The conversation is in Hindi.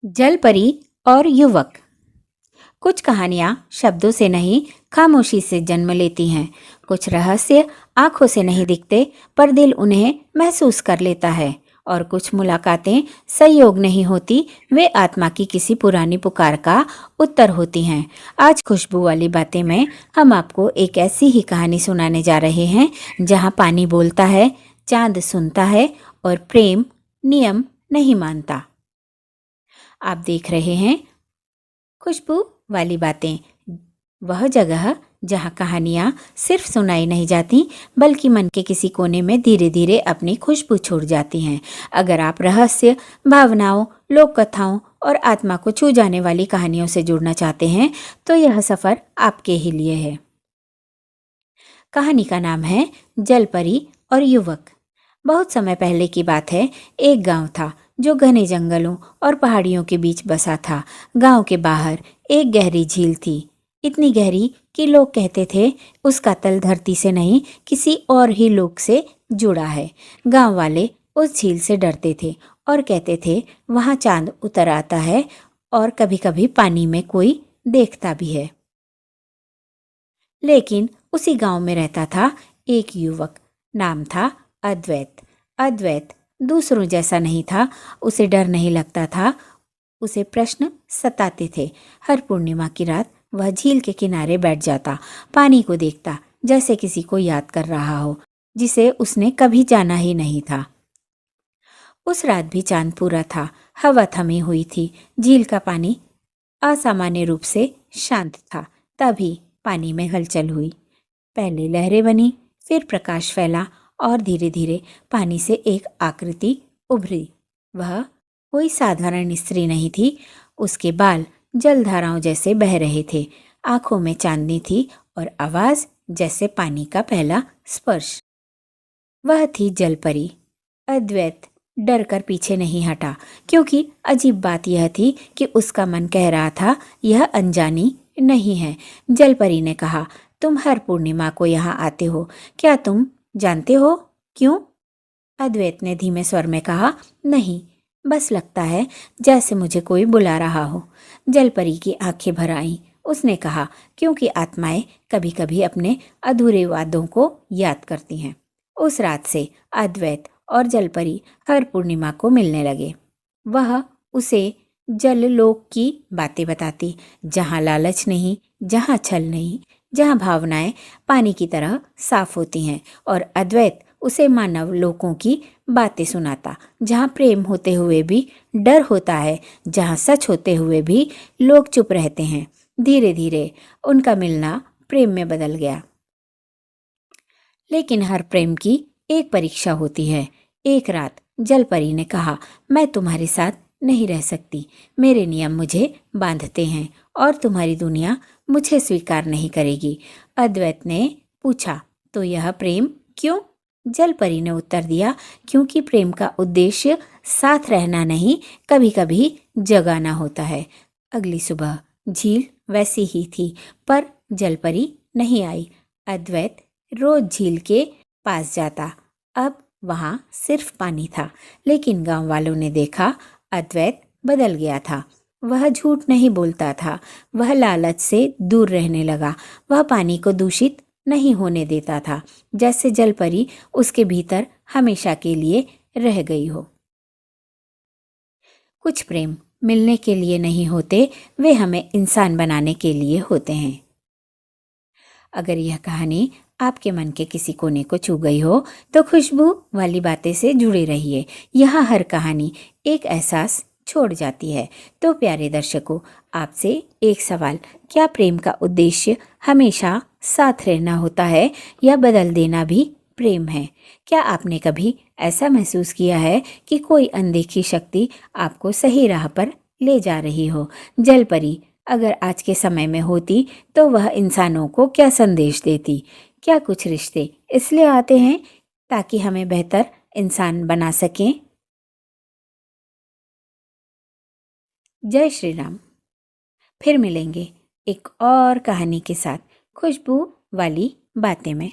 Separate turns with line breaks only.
जल परी और युवक। कुछ कहानियाँ शब्दों से नहीं, खामोशी से जन्म लेती हैं। कुछ रहस्य आंखों से नहीं दिखते, पर दिल उन्हें महसूस कर लेता है। और कुछ मुलाकातें संयोग नहीं होती, वे आत्मा की किसी पुरानी पुकार का उत्तर होती हैं। आज खुशबू वाली बातें में हम आपको एक ऐसी ही कहानी सुनाने जा रहे हैं, जहाँ पानी बोलता है, चांद सुनता है और प्रेम नियम नहीं मानता। आप देख रहे हैं खुशबू वाली बातें, वह जगह जहाँ कहानियाँ सिर्फ सुनाई नहीं जाती, बल्कि मन के किसी कोने में धीरे धीरे अपनी खुशबू छोड़ जाती हैं। अगर आप रहस्य, भावनाओं, लोक कथाओं और आत्मा को छू जाने वाली कहानियों से जुड़ना चाहते हैं, तो यह सफ़र आपके ही लिए है। कहानी का नाम है जलपरी और युवक। बहुत समय पहले की बात है। एक गांव था जो घने जंगलों और पहाड़ियों के बीच बसा था। गांव के बाहर एक गहरी झील थी, इतनी गहरी कि लोग कहते थे उसका तल धरती से नहीं, किसी और ही लोक से जुड़ा है। गांव वाले उस झील से डरते थे और कहते थे वहाँ चांद उतर आता है और कभी कभी पानी में कोई देखता भी है। लेकिन उसी गांव में रहता था एक युवक, नाम था अद्वैत। अद्वैत दूसरों जैसा नहीं था, उसे डर नहीं लगता था, उसे प्रश्न सताते थे। हर पूर्णिमा की रात वह झील के किनारे बैठ जाता, पानी को देखता, जैसे किसी को याद कर रहा हो, जिसे उसने कभी जाना ही नहीं था। उस रात भी चांद पूरा था, हवा थमी हुई थी, झील का पानी असामान्य रूप से शांत था। तभी पानी में हलचल हुई। पहले लहरें बनी, फिर प्रकाश फैला और धीरे धीरे पानी से एक आकृति उभरी। वह कोई साधारण स्त्री नहीं थी। उसके बाल जलधाराओं जैसे बह रहे थे, आंखों में चांदनी थी और आवाज जैसे पानी का पहला स्पर्श। वह थी जलपरी। अद्वैत डर कर पीछे नहीं हटा, क्योंकि अजीब बात यह थी कि उसका मन कह रहा था यह अनजानी नहीं है। जलपरी ने कहा, तुम हर पूर्णिमा को यहाँ आते हो, क्या तुम जानते हो क्यों? अद्वैत ने धीमे स्वर में कहा, नहीं, बस लगता है जैसे मुझे कोई बुला रहा हो। जलपरी की आंखें भर आईं। उसने कहा, क्योंकि आत्माएं कभी कभी अपने अधूरे वादों को याद करती हैं। उस रात से अद्वैत और जलपरी हर पूर्णिमा को मिलने लगे। वह उसे जल लोक की बातें बताती, जहाँ लालच नहीं, जहाँ छल नहीं, जहाँ भावनाएं पानी की तरह साफ होती हैं। और अद्वैत उसे मानव लोकों की बातें सुनाता, जहाँ प्रेम होते हुए भी डर होता है, जहाँ सच होते हुए भी लोग चुप रहते हैं। धीरे धीरे उनका मिलना प्रेम में बदल गया। लेकिन हर प्रेम की एक परीक्षा होती है। एक रात जलपरी ने कहा, मैं तुम्हारे साथ नहीं रह सकती, मेरे नियम मुझे बांधते हैं और तुम्हारी दुनिया मुझे स्वीकार नहीं करेगी। अद्वैत ने पूछा, तो यह प्रेम क्यों? जलपरी ने उत्तर दिया, क्योंकि प्रेम का उद्देश्य साथ रहना नहीं, कभी कभी जगाना होता है। अगली सुबह झील वैसी ही थी, पर जलपरी नहीं आई। अद्वैत रोज झील के पास जाता। अब वहाँ सिर्फ पानी था, लेकिन गांव वालों ने देखा अद्वैत बदल गया था। वह झूठ नहीं बोलता था, वह लालच से दूर रहने लगा, वह पानी को दूषित नहीं होने देता था, जैसे जलपरी उसके भीतर हमेशा के लिए रह गई हो। कुछ प्रेम मिलने के लिए नहीं होते, वे हमें इंसान बनाने के लिए होते हैं। अगर यह कहानी आपके मन के किसी कोने को छू गई हो, तो खुशबू वाली बातें से जुड़े रहिए। यहाँ हर कहानी एक एहसास छोड़ जाती है। तो प्यारे दर्शकों, आपसे एक सवाल, क्या प्रेम का उद्देश्य हमेशा साथ रहना होता है या बदल देना भी प्रेम है? क्या आपने कभी ऐसा महसूस किया है कि कोई अनदेखी शक्ति आपको सही राह पर ले जा रही हो? जलपरी अगर आज के समय में होती, तो वह इंसानों को क्या संदेश देती? क्या कुछ रिश्ते इसलिए आते हैं ताकि हमें बेहतर इंसान बना सकें? जय श्री राम। फिर मिलेंगे एक और कहानी के साथ, खुशबू वाली बातें में।